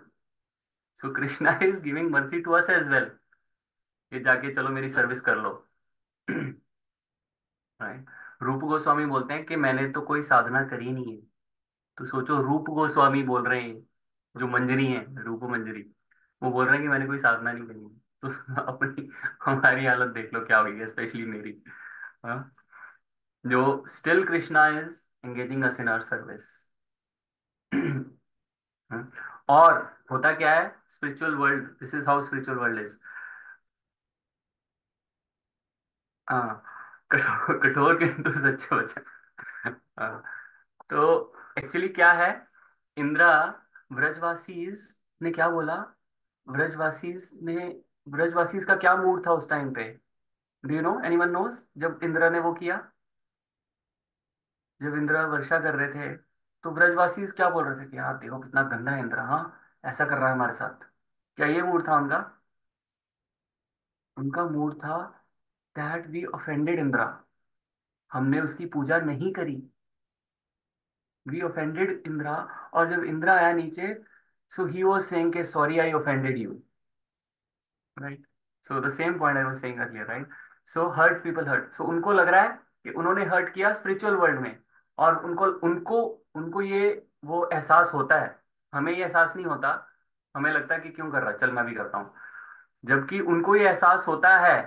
So Krishna is giving mercy to us as well, कि जाके चलो मेरी सर्विस कर लो। राइट। रूप गोस्वामी बोलते हैं कि मैंने तो कोई साधना करी नहीं है। तो सोचो, रूप गोस्वामी बोल रहे हैं, जो मंजरी है, रूप मंजरी, वो बोल रहे हैं कि मैंने कोई साधना नहीं करी है। तो अपनी हमारी हालत देख लो क्या होगी, स्पेशली मेरी। हाँ? जो still Krishna is engaging us in our service. और होता क्या है, spiritual world, this is how spiritual world is. हाँ, कठोर कठोर किंतु सच्चे वचन। हाँ, तो एक्चुअली क्या है, इंद्रा, ब्रजवासीज ने क्या बोला, ब्रजवासीज ने, ब्रजवासीज का क्या मूड था उस टाइम पे, do you know, anyone knows, जब इंद्रा ने वो किया, जब इंद्रा वर्षा कर रहे थे, तो ब्रजवासीज क्या बोल रहे थे कि यार देखो कितना गंदा है इंद्रा, हाँ ऐसा कर रहा है हमारे साथ। क्या ये मूड था उनका? उनका मूड था दैट वी ऑफेंडेड इंद्रा, हमने उसकी पूजा नहीं करी, वी ऑफेंडेड इंद्रा। और जब इंद्रा आया नीचे, सो ही वाज सेइंग के sorry I offended you, right. So the same point I was saying earlier, right. So hurt people hurt, so उनको लग रहा है कि उन्होंने हर्ट किया स्पिरिचुअल वर्ल्ड में, और उनको उनको उनको ये वो एहसास होता है। हमें ये एहसास नहीं होता, हमें लगता है कि क्यों कर रहा है, चल मैं भी करता हूँ। जबकि उनको ये एहसास होता है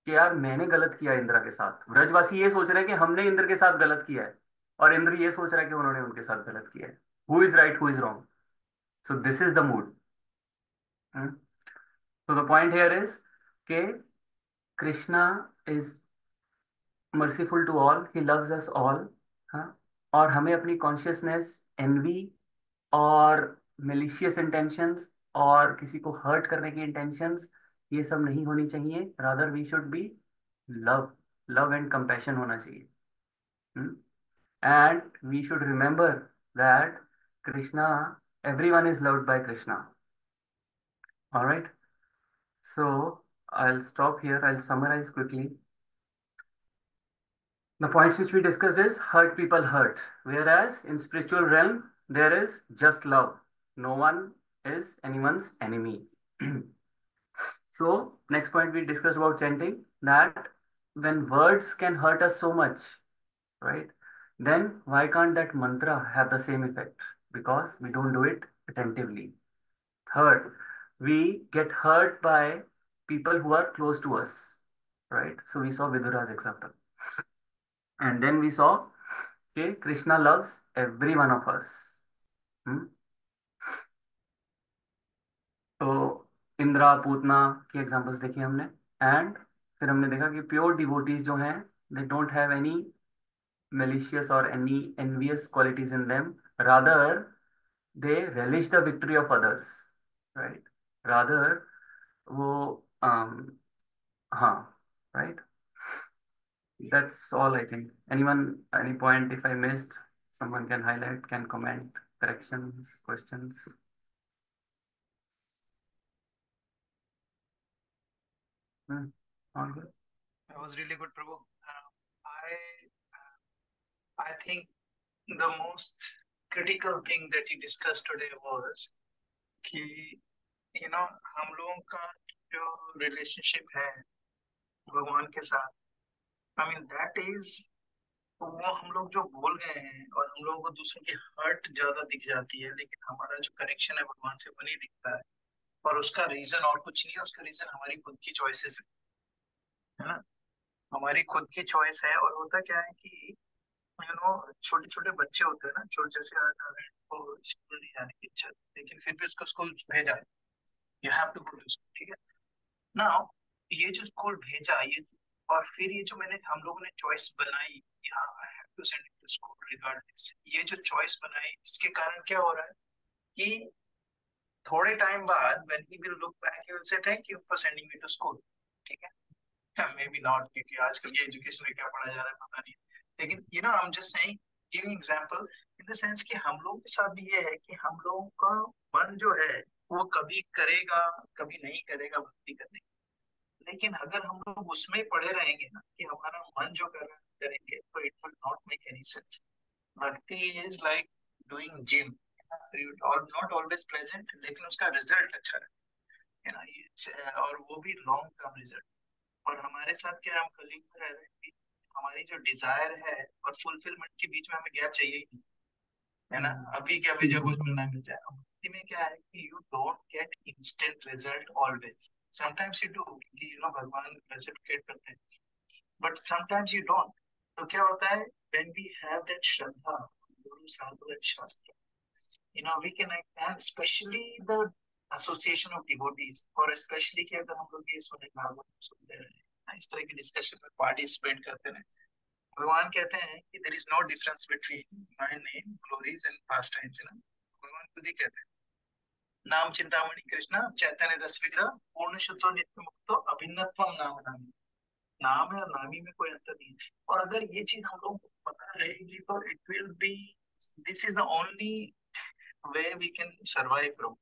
कि यार मैंने गलत किया इंद्र के साथ। ब्रजवासी ये सोच रहे हैं कि हमने इंद्र के साथ गलत किया है, और इंद्र ये सोच रहा है कि उन्होंने उनके साथ गलत किया है। Who is right, who is wrong. So this is the mood. तो द पॉइंट हियर इज के Krishna is merciful to all, he loves us all. हाँ, और हमें अपनी कॉन्शियसनेस, एनवी और मेलिशियस इंटेंशंस और किसी को हर्ट करने की इंटेंशंस, ये सब नहीं होनी चाहिए। Rather we should be love, love and compassion होना चाहिए। And we should remember that Krishna, everyone is loved by Krishna. All right, so I'll stop here, I'll summarize quickly. The points which we discussed is hurt people hurt, whereas in spiritual realm there is just love. No one is anyone's enemy. So next point we discussed about chanting, that when words can hurt us so much, right? Then why can't that mantra have the same effect? Because we don't do it attentively. Third, we get hurt by people who are close to us, right? So we saw Vidura's example. And then we saw, okay, Krishna loves every one of us. Hmm? तो इंद्रा, पूतना की एग्जांपल्स देखी हमने, एंड फिर हमने देखा कि प्योर डिवोटीज जो हैं, they don't have any malicious or any envious qualities in them. Rather, they relish the victory of others, right? Rather, वो हाँ, right? That's all I think. Anyone, any point if I missed, someone can highlight, can comment, corrections, questions? All good. That was really good, Prabhu. I I think the most critical thing that you discussed today was कि हम लोगों का जो रिलेशनशिप है भगवान के साथ, आई मीन दैट इज, वो हम लोग जो बोल गए हैं और हम लोगों को दूसरों की हर्ट ज्यादा दिख जाती है, लेकिन हमारा जो कनेक्शन है भगवान से वो नहीं दिखता है। और उसका रीजन और कुछ नहीं है, उसका रीजन हमारी खुद की चॉइसेस है ना। हमारी खुद की चॉइस है। और होता क्या है कि छोटे छोटे बच्चे होते हैं ना, छोटे जैसे आज आ रहे हैं तो स्कूल नहीं जाने की इच्छा, लेकिन फिर भी उसको स्कूल भेजा, you have to go to school, ठीक है ना। ये जो स्कूल भेजा ये, और फिर ये जो मैंने हम लोगों ने चॉइस बनाई, हाँ I have to send to school regardless, ये जो चॉइस बनाई इसके कारण क्या हो रहा है कि थोड़े टाइम बाद when he will look back he will say thank you for sending me to school, ठीक है। मे बी नॉट, क्योंकि आजकल के एजुकेशन में क्या पढ़ा जा रहा है पता नहीं, लेकिन I am just saying, giving example in the sense कि हम लोगों के साथ भी ये है कि हम लोगों का मन जो है वो कभी करेगा कभी नहीं करेगा भक्ति करने की। लेकिन अगर हम लोग उसमें पड़े रहेंगे ना कि हमारा मन जो कर रहा है करेंगे, तो it will not make any sense. Bhakti is like doing gym, not always pleasant, लेकिन उसका रिजल्ट अच्छा है ना। और वो भी लॉन्ग टर्म रिजल्ट। और हमारे साथ क्या, हम कलीग में रह रहे हैं कि हमारी जो डिजायर है और फुलफिलमेंट के बीच में हमें गैप चाहिए ही नहीं, है ना। अभी क्या, अभी जब कुछ मिलना मिल जाए। भक्ति में क्या है कि you don't get instant result always, sometimes you do, क्योंकि भगवान रेसिप्रोकेट करते हैं, बट समटाइम्स यू डोंट। तो क्या होता है, when we have that Shraddha Guru Sadhu and शास्त्र, we can, and especially the association of devotees, और especially कि अगर हम लोग ये सुने, भागवत सुनते रहे, इस तरह की डिस्कशन में पार्टिसिपेट करते रहे, भगवान कहते हैं कि there is no difference between my name glories and pastimes ना। भगवान खुद ही कहते हैं, नाम चिंतामणि कृष्ण चैतन्य रस विग्रह पूर्ण शुद्धो नित्य मुक्तो अभिन्नत्वम नाम नामी। नाम है और नामी में कोई अंतर नहीं है। और अगर ये चीज हम लोगों को पता रहेगी तो it will be, this is the only way we can survive from,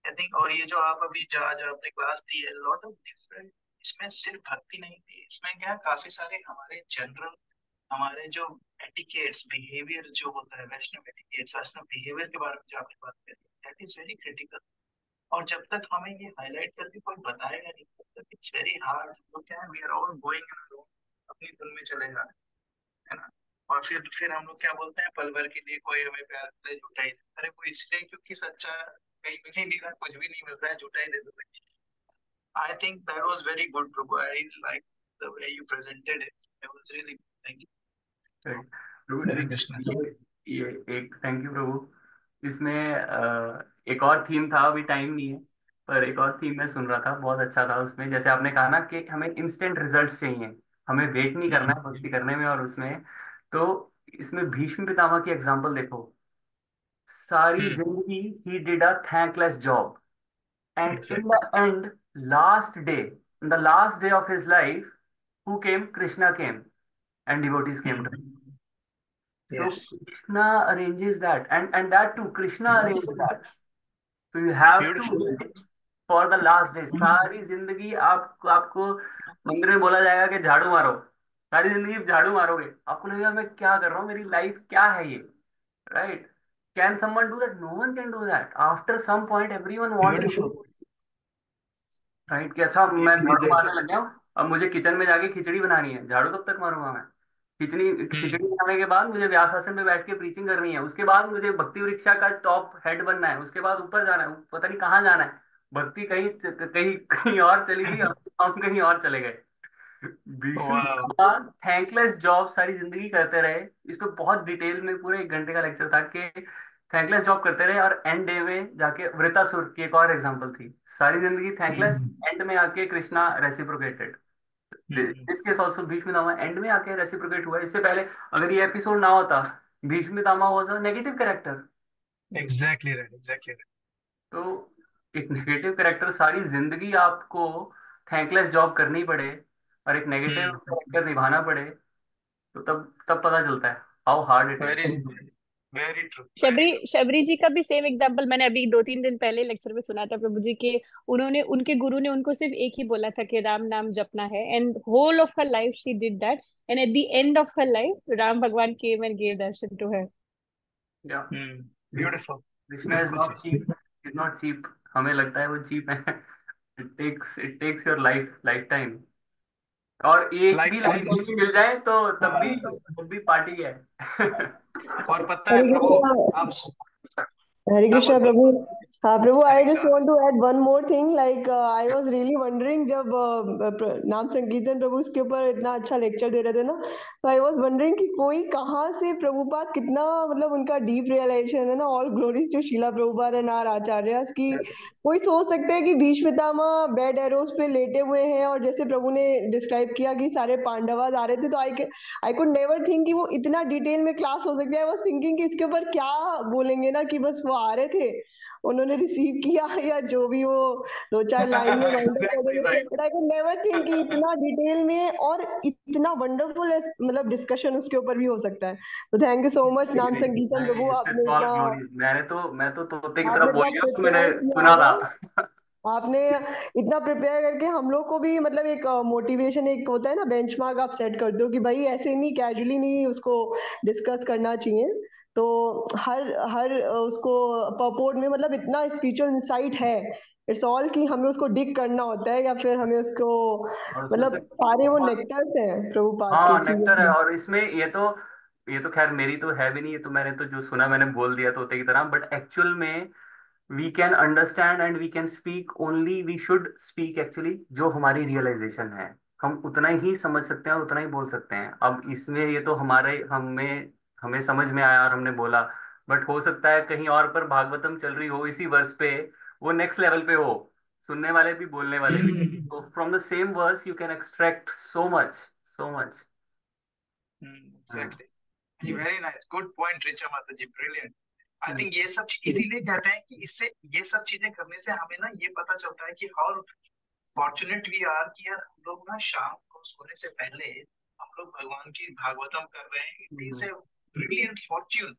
I think. और ये जो आप अभी जो आपने क्लास दी है, लॉट ऑफ डिफरेंट, इसमें सिर्फ भक्ति नहीं थी, इसमें क्या काफी सारे हमारे जनरल, हमारे जो एटिकेट्स बिहेवियर जो होता है, वैष्णव एटिकेट्स, वैष्णव बिहेवियर के बारे में जो आपने बात करी, दैट इज वेरी क्रिटिकल। और जब तक हमें ये हाईलाइट करके कोई बताएगा नहीं, तब तक इट्स वेरी हार्ड। तो क्या है, वी आर ऑल गोइंग अपनी धुन में चले जा रहे हैं, है ना। और फिर हम लोग क्या बोलते हैं, पल भर के लिए कोई हमें प्यार करे झूठा ही, अरे वो इसलिए क्योंकि सच्चा कहीं भी नहीं दिख रहा, कुछ भी नहीं मिल रहा है, झूठा ही दे दो। I think that was very good Prabhu, I really like the way you presented it, it was really good, thank Right. You, Hare Krishna. ये एक, थैंक यू प्रभु। इसमें एक और थीम था, अभी टाइम नहीं है, पर एक और थीम मैं सुन रहा था, बहुत अच्छा था उसमें। जैसे आपने कहा ना कि हमें इंस्टेंट रिजल्ट्स चाहिए, हमें वेट नहीं करना है भक्ति करने में और उसमें। तो इसमें भीष्म पितामह की एग्जांपल देखो, सारी हम्म, जिंदगी ही did a thankless job, and in the exactly. And, last day, in the last day of his life, who came? Krishna came, and devotees came too. So yes, Krishna arranges that, and that too, Krishna arranged that. So you have to beautiful. wait for the last day. सारी जिंदगी आपको आपको मंदिर में बोला जाएगा कि झाड़ू मारो, सारी जिंदगी झाड़ू मारोगे, आपको लगेगा मैं क्या कर रहा हूँ, मेरी लाइफ क्या है ये, right? Can someone do that? No one can do that. After some point, everyone wants, beautiful. Right, कि अच्छा मैं इट इज झाड़ू ए, मारने लग गया हूँ, अब मुझे किचन में जाके खिचड़ी बनानी है, झाड़ू कब तक मारूंगा मैं? खिचड़ी खिचड़ी हम्म, बनाने के बाद मुझे व्यास आसन में बैठ के प्रीचिंग करनी है, उसके बाद मुझे भक्ति वृक्षा का टॉप हेड बनना है, उसके बाद ऊपर जाना है, पता नहीं कहाँ जाना है। भक्ति कहीं कहीं कहीं और चली गई, हम कहीं और चले गए। भीष्म वाह, थैंकलेस जॉब सारी जिंदगी करते रहे। इस पे बहुत डिटेल में पूरे 1 घंटे का लेक्चर था कि थैंकलेस जॉब करते रहे, और एंड डे में जाके वृतासुर की एक और एग्जांपल थी, सारी जिंदगी थैंकलेस, एंड में आके Krishna reciprocated. This case also Bhishma Pitamah and में आके रेसिप्रोकेट हुआ। इससे पहले अगर ये एपिसोड ना होता, Bhishma Pitamah was a negative character. Exactly right, exactly right. तो एक नेगेटिव कैरेक्टर सारी जिंदगी आपको थैंकलेस जॉब करनी पड़े, और एक नेगेटिव हम्म, कैरेक्टर निभाना पड़े, तो तब तब पता चलता है how hard it very is. Very true, very true. Shabari Shabari ji का भी सेम एग्जाम्पल मैंने अभी 2-3 दिन पहले लेक्चर में सुना था प्रभु जी के। उन्होंने, उनके गुरु ने उनको सिर्फ एक ही बोला था कि राम नाम जपना है, and whole of her life she did that, and at the end of her life Ram Bhagwan came and give darshan to her. Yeah beautiful, Krishna is बिल्कुल नॉट सही। Cheap, is not cheap. हमें लगता है वो चीप है। It takes your life time. और एक भी लाइफ लाइफ टाइम। टाइम मिल जाए तो हाँ, तब भी पार्टी है। और पता है हरे प्रभु, कृष्णा, आप। हरे हाँ, कृष्णा बोल बोल प्रभु। बोल। हाँ प्रभु, Hare I just Krishna. Want to add one more thing, like I was really wondering जब नाम संकीर्तन प्रभु इसके ऊपर इतना अच्छा लेक्चर दे रहे थे ना, तो आई वाज वंडरिंग कि कोई कहाँ से प्रभुपाद कितना, मतलब उनका डीप रियलाइजेशन है ना, all glories to Srila Prabhupad and our acharya की। कोई सोच सकते हैं कि भीष्म पितामह बेड एरोस पे लेटे हुए हैं, और जैसे प्रभु ने डिस्क्राइब किया कि सारे पांडवास आ रहे थे, तो आई कुड नेवर थिंक कि वो इतना डिटेल में क्लास हो सकती है। आई वाज थिंकिंग कि इसके ऊपर क्या बोलेंगे ना, कि बस वो आ रहे थे, उन्होंने रिसीव किया या जो भी वो दो चार लाइन में वाइंड अप कर एग्जैक्टली देंगे, right. But I could never think कि इतना डिटेल में और इतना वंडरफुल मतलब डिस्कशन उसके ऊपर भी हो सकता है। तो थैंक यू सो मच नाम संगीतम प्रभु, इट्स आपने ऑल इतना ग्लोरी। मैं तो तोते की तरह आपने बोल इतना गया तो मैंने प्रिपेयर किया सुना है, था। आपने इतना प्रिपेयर करके हम लोग को भी, मतलब एक मोटिवेशन, एक होता है ना बेंचमार्क, आप सेट कर दो कि भाई ऐसे नहीं, कैजुअली नहीं उसको डिस्कस करना चाहिए। तो हर हर उसको परपोर्ट में मतलब इतना स्पिरिचुअल इंसाइट है। इट्स ऑल कि हमें उसको डिग करना होता है, या फिर हमें उसको, और उसमें से मतलब सारे वो बहुत। नेक्टर्स हैं प्रभुपाद के हाँ नेक्टर है। सीरियसली। और इसमें ये तो खैर मेरी तो है भी नहीं। ये तो मैंने तो जो सुना मैंने बोल दिया तोते की तरह। बट एक्चुअल में we can understand and we can speak only, we should speak actually जो हमारी रियलाइजेशन है। हम उतना ही समझ सकते हैं और उतना ही बोल सकते हैं। अब इसमें ये तो हमारे हमें हमें समझ में आया और हमने बोला। बट हो सकता है कहीं और पर भागवतम चल रही हो इसी वर्ष पे, वो नेक्स्ट लेवल पे हो, सुनने वाले भी बोलने वाले भी। तो from the same verse you can extract so much, so much. Exactly, very nice, good point Richa माता जी, ब्रिलियंट। आई थिंक ये सब इसीलिए कहते हैं कि इससे, ये सब चीजें करने से हमें ना ये पता चलता है कि हाउ फॉर्चुनेट वी आर कि यार हम लोग ना शाम को सोने से पहले हम लोग भगवान की भागवतम कर रहे हैं। It is a brilliant Fortune,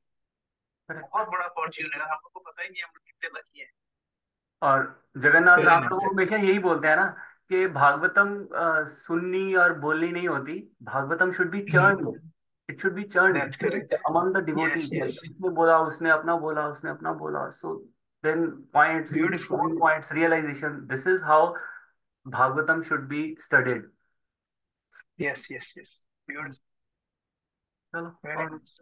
बहुत बड़ा फॉर्च्यून है, हम लोग को पता ही नहीं हम लोग कितने लकी हैं। और जगन्नाथ वेरी राम नाइस। प्रभु हमेशा यही बोलते हैं ना कि भागवतम सुननी और बोलनी नहीं होती। Bhagavatam should be churn, it should be churn that's correct. Among the devotees. Yes yes, इसने बोला, उसने अपना बोला, उसने अपना बोला। So then points, beautiful. Points, realization, this is how Bhagavatam should be studied. Yes yes yes, beautiful, चलो वेरी और nice.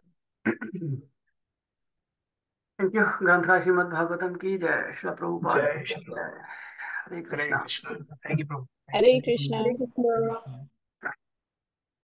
Thank you. Granthraj Srimad Bhagavatam की जय। श्रील प्रभुपाद जय की श्री, जय। Hare Hare Krishna. Krishna, thank you Prabhu. Hare Krishna. Hare Krishna.